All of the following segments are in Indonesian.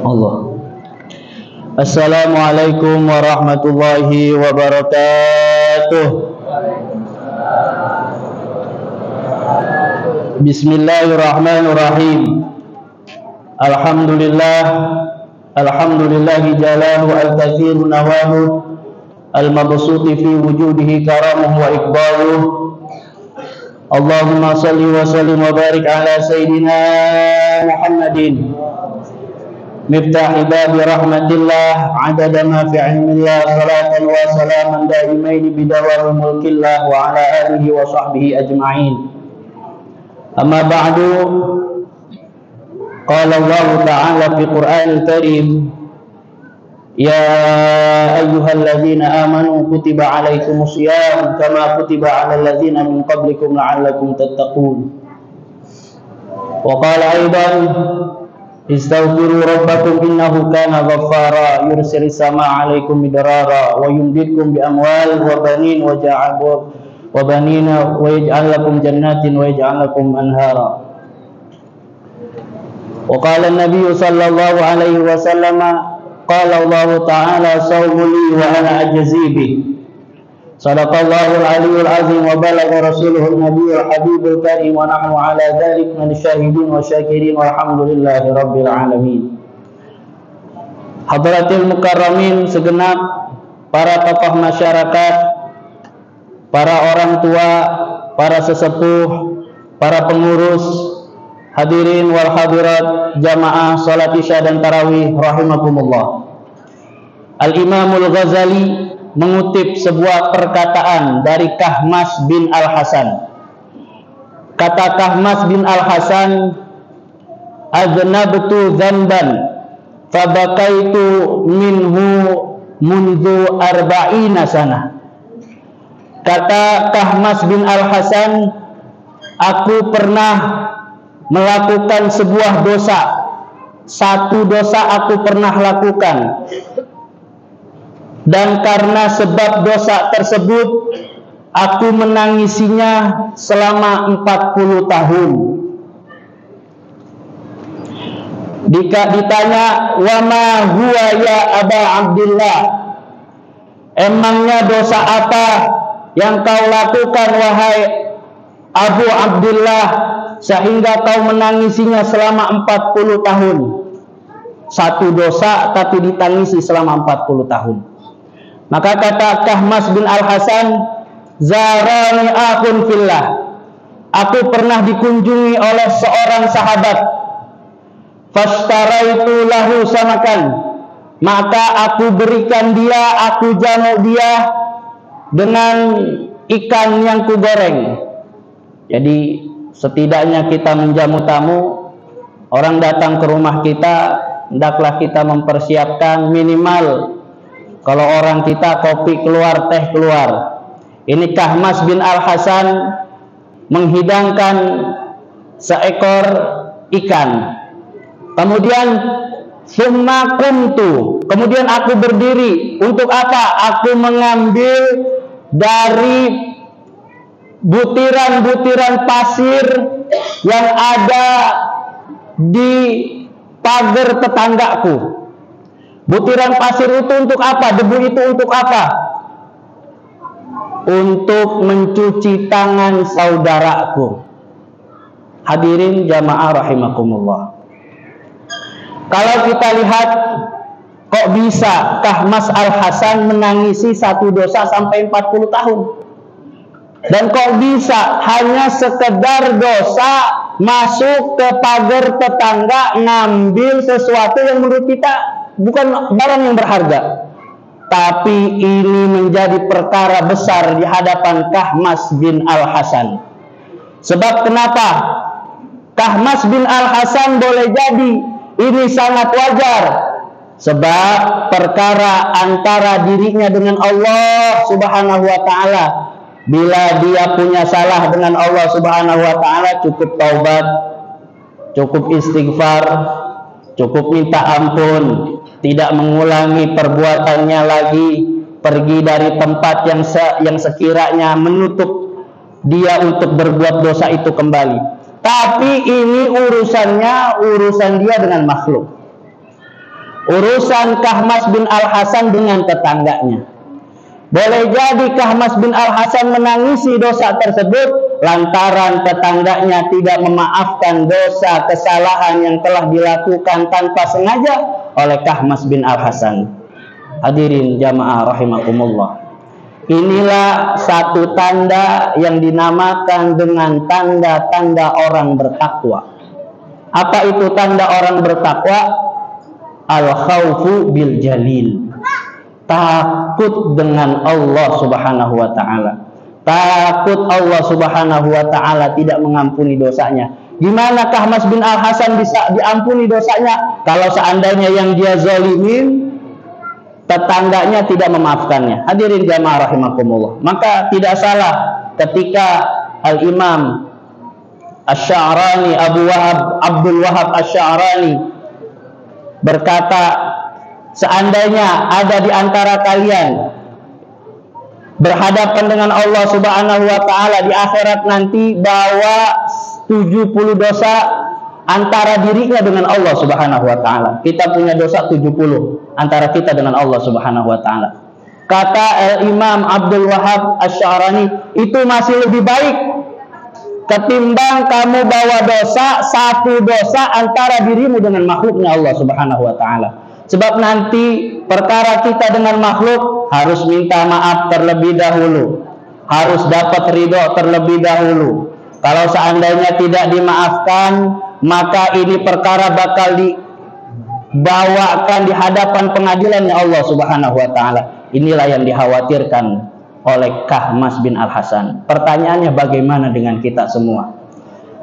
Allah. Assalamualaikum warahmatullahi wabarakatuh. Bismillahirrahmanirrahim. Alhamdulillah, alhamdulillahi jalalu al-kathiru nawahu al-mabsuti fi wujudihi karamuhu wa iqbaluh. Allahumma salli wa sallim wa barik ala sayyidina Muhammadin miftahi babi rahmatillah adada ma fi ilmillah salatan wa salaman daimain bidawami mulkillah wa ala alihi wa sahbihi ajma'in. Amma ba'du, qala Allah ta'ala fi Qur'anil Karim, ya ayyuhalladzina amanu kutiba alaikumus shiyam kama kutiba alal ladzina min qablikum la'allakum tattaqun. Wa qala aidan istaghfiru rabbakum innahu kana ghaffara yursilis samaa 'alaikum midrara wa yumdidkum bi amwal wa banin wa yaj'al lakum jannatin wa yaj'al lakum anhara. Wa qala an-nabiy sallallahu alaihi wasallam qala Allah ta'ala sawmu li wa ana ajzi bih. Sadaqallahul aliyyul azim wa balagha rasuluhun nabiyyul habibul karim wa nahnu ala dzalik min syahidin wa syakirin walhamdulillahi rabbil alamin. Hadratil mukarramin, segenap para tokoh masyarakat, para orang tua, para sesepuh, para pengurus, hadirin wal hadirat, jamaah salat isya dan tarawih rahimakumullah. Al-Imamul Ghazali mengutip sebuah perkataan dari Kahmas bin Al-Hasan. Kata Kahmas bin Al-Hasan, aznabtu dzanban fabakaitu minhu mundu arba'ina sanah. Kata Kahmas bin Al-Hasan, aku pernah melakukan sebuah dosa. Satu dosa aku pernah lakukan, dan karena sebab dosa tersebut aku menangisinya selama 40 tahun. Ditanya, wa ma huwa ya Aba Abdillah, emangnya dosa apa yang kau lakukan wahai Abu Abdullah sehingga kau menangisinya selama 40 tahun? Satu dosa tapi ditangisi selama 40 tahun. Maka kata Kahmas bin Al-Hasan, zarani akhun fillah, aku pernah dikunjungi oleh seorang sahabat. Fashtaraitu lahu samakan, maka aku berikan dia, aku jamu dia dengan ikan yang kugoreng. Jadi setidaknya kita menjamu tamu, orang datang ke rumah kita, hendaklah kita mempersiapkan minimal, kalau orang kita kopi keluar, teh keluar. Ini Kahmas bin Al-Hasan menghidangkan seekor ikan. Kemudian summa qumtu, kemudian aku berdiri. Untuk apa? Aku mengambil dari butiran-butiran pasir yang ada di pagar tetanggaku. Butiran pasir itu untuk apa? Debu itu untuk apa? Untuk mencuci tangan saudaraku. Hadirin jamaah rahimakumullah. Kalau kita lihat, kok bisa Kahmas Al-Hasan menangisi satu dosa sampai 40 tahun? Dan kok bisa hanya sekedar dosa masuk ke pagar tetangga, ngambil sesuatu yang menurut kita bukan barang yang berharga, tapi ini menjadi perkara besar di hadapan Kahmas bin Al-Hasan. Sebab kenapa? Kahmas bin Al-Hasan boleh jadi ini sangat wajar, sebab perkara antara dirinya dengan Allah Subhanahu wa ta'ala. Bila dia punya salah dengan Allah Subhanahu wa ta'ala, cukup taubat, cukup istighfar, cukup minta ampun, tidak mengulangi perbuatannya lagi, pergi dari tempat yang sekiranya menutup dia untuk berbuat dosa itu kembali. Tapi ini urusan dia dengan makhluk. Urusan Kahmas bin Al-Hasan dengan tetangganya. Boleh jadi Kahmas bin Al-Hasan menangisi dosa tersebut lantaran tetangganya tidak memaafkan dosa kesalahan yang telah dilakukan tanpa sengaja oleh Kahmas bin Al-Hasan. Hadirin jamaah rahimakumullah. Inilah satu tanda yang dinamakan dengan tanda-tanda orang bertakwa. Apa itu tanda orang bertakwa? Al-khawfu bil jalil. Takut dengan Allah Subhanahu wa ta'ala. Takut Allah Subhanahu wa ta'ala tidak mengampuni dosanya. Gimana Kahmas bin Al-Hasan bisa diampuni dosanya kalau seandainya yang dia zalimin tetangganya tidak memaafkannya? Hadirin jamaah rahimakumullah. Maka tidak salah ketika Al-Imam Asy-Sya'rani, Abdul Wahab Asy-Sya'rani berkata, seandainya ada di antara kalian berhadapan dengan Allah Subhanahu wa ta'ala di akhirat nanti, bawa 70 dosa antara dirinya dengan Allah Subhanahu wa ta'ala. Kita punya dosa 70 antara kita dengan Allah Subhanahu wa ta'ala. Kata Imam Abdul Wahab Asy-Sya'rani, itu masih lebih baik ketimbang kamu bawa satu dosa antara dirimu dengan makhluknya Allah Subhanahu wa ta'ala. Sebab nanti perkara kita dengan makhluk harus minta maaf terlebih dahulu, harus dapat ridho terlebih dahulu. Kalau seandainya tidak dimaafkan, maka ini perkara bakal dibawakan di hadapan pengadilannya Allah Subhanahu wa ta'ala. Inilah yang dikhawatirkan oleh Kahmas bin Al-Hasan. Pertanyaannya, bagaimana dengan kita semua?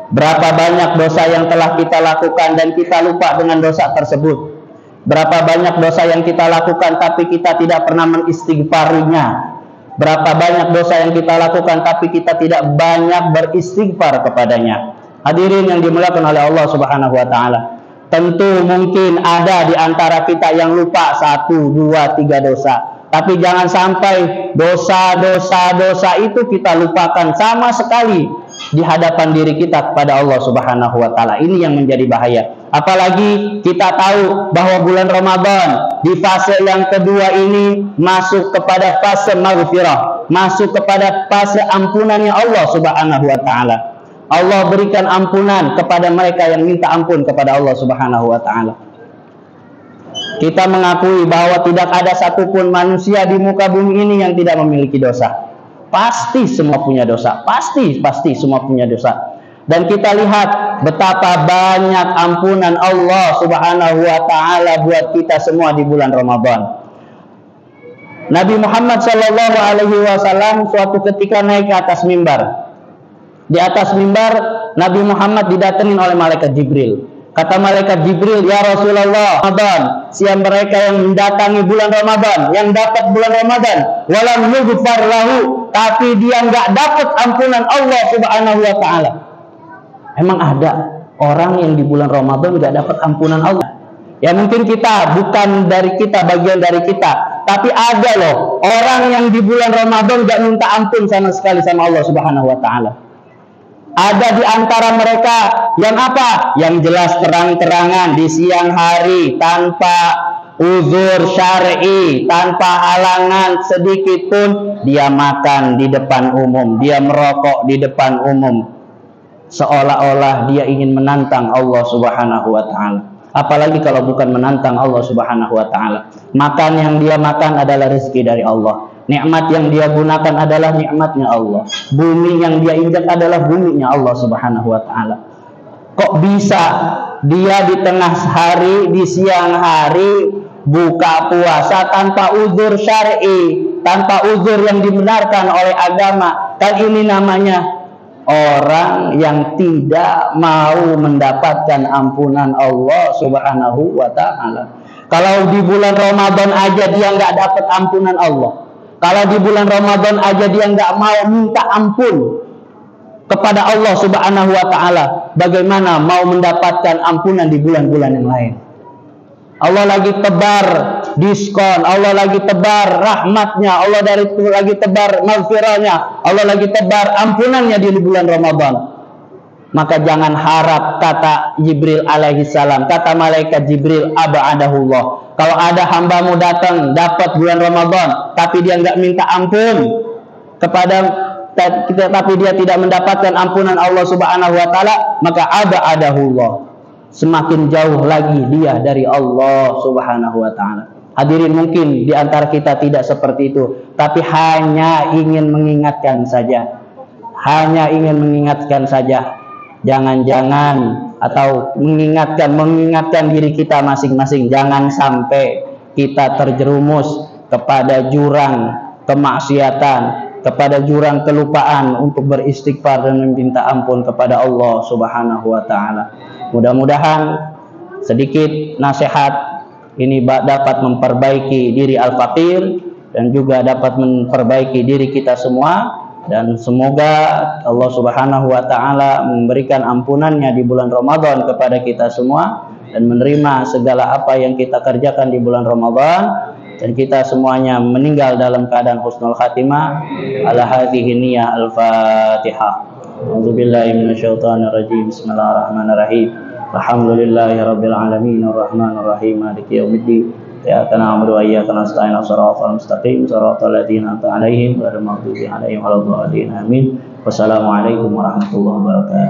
Berapa banyak dosa yang telah kita lakukan dan kita lupa dengan dosa tersebut? Berapa banyak dosa yang kita lakukan tapi kita tidak pernah mengistighfarinya? Berapa banyak dosa yang kita lakukan tapi kita tidak banyak beristighfar kepadanya? Hadirin yang dimuliakan oleh Allah Subhanahu wa ta'ala. Tentu mungkin ada di antara kita yang lupa 1, 2, 3 dosa. Tapi jangan sampai dosa-dosa itu kita lupakan sama sekali di hadapan diri kita kepada Allah Subhanahu wa ta'ala. Ini yang menjadi bahaya. Apalagi kita tahu bahwa bulan Ramadan di fase yang kedua ini masuk kepada fase maghfirah, masuk kepada fase ampunannya Allah Subhanahu wa ta'ala. Allah berikan ampunan kepada mereka yang minta ampun kepada Allah Subhanahu wa ta'ala. Kita mengakui bahwa tidak ada satupun manusia di muka bumi ini yang tidak memiliki dosa. Pasti semua punya dosa. Pasti semua punya dosa. Dan kita lihat betapa banyak ampunan Allah Subhanahu wa ta'ala buat kita semua di bulan Ramadan. Nabi Muhammad sallallahu alaihi wasallam suatu ketika naik ke atas mimbar. Di atas mimbar Nabi Muhammad didatengin oleh malaikat Jibril. Kata malaikat Jibril, "Ya Rasulullah, Ramadan, siapa mereka yang mendatangi bulan Ramadan, yang dapat bulan Ramadan, walam yughfar lahu, tapi dia nggak dapat ampunan Allah Subhanahu wa ta'ala." Emang ada orang yang di bulan Ramadan nggak dapat ampunan Allah? Ya mungkin kita, bukan dari kita, bagian dari kita, tapi ada loh orang yang di bulan Ramadan nggak minta ampun sama sekali sama Allah Subhanahu wa ta'ala. Ada di antara mereka yang apa? Yang jelas terang-terangan di siang hari tanpa uzur syar'i, tanpa halangan sedikit pun, dia makan di depan umum, dia merokok di depan umum, seolah-olah dia ingin menantang Allah Subhanahu wa ta'ala. Apalagi kalau bukan menantang Allah Subhanahu wa ta'ala. Makan yang dia makan adalah rezeki dari Allah. Nikmat yang dia gunakan adalah nikmatnya Allah. Bumi yang dia injak adalah buminya Allah Subhanahu wa ta'ala. Kok bisa dia di tengah hari, di siang hari buka puasa tanpa uzur syar'i, tanpa uzur yang dibenarkan oleh agama? Kan ini namanya orang yang tidak mau mendapatkan ampunan Allah Subhanahu wa ta'ala. Kalau di bulan Ramadan aja dia nggak dapat ampunan Allah, kalau di bulan Ramadan aja dia nggak mau minta ampun kepada Allah Subhanahu wa ta'ala, bagaimana mau mendapatkan ampunan di bulan-bulan yang lain? Allah lagi tebar diskon, Allah lagi tebar rahmatnya, Allah lagi tebar maghfirahnya, Allah lagi tebar ampunannya di bulan Ramadan. maka jangan harap, kata Jibril alaihi salam, kata malaikat Jibril, abadahullah. Kalau ada hambamu datang dapat bulan Ramadan tapi dia nggak minta ampun kepada kita, tapi dia tidak mendapatkan ampunan Allah Subhanahu wa taala, maka abadahullah, semakin jauh lagi dia dari Allah Subhanahu wa taala. Hadirin, mungkin di antara kita tidak seperti itu, tapi hanya ingin mengingatkan saja. Hanya ingin mengingatkan saja. Jangan-jangan, atau mengingatkan diri kita masing-masing, jangan sampai kita terjerumus kepada jurang kemaksiatan, kepada jurang kelupaan untuk beristighfar dan meminta ampun kepada Allah Subhanahu wa taala. Mudah-mudahan sedikit nasihat ini dapat memperbaiki diri al-faqir dan juga dapat memperbaiki diri kita semua. Dan semoga Allah Subhanahu wa taala memberikan ampunannya di bulan Ramadan kepada kita semua dan menerima segala apa yang kita kerjakan di bulan Ramadan, dan kita semuanya meninggal dalam keadaan husnul khatimah. Ala hadhihi niyyah al-Fatihah. A'udzubillahi minasyaitonir rajim. Bismillahirrahmanirrahim. Alhamdulillahirabbil alamin arrahmanir rahim maliki yaumiddin. Iyyaka na'budu wa iyyaka nasta'in shiratal mustaqim shiratal ladzina an'amta 'alaihim ghairil maghdubi 'alaihim waladdallin. Amin. Wassalamualaikum warahmatullahi wabarakatuh.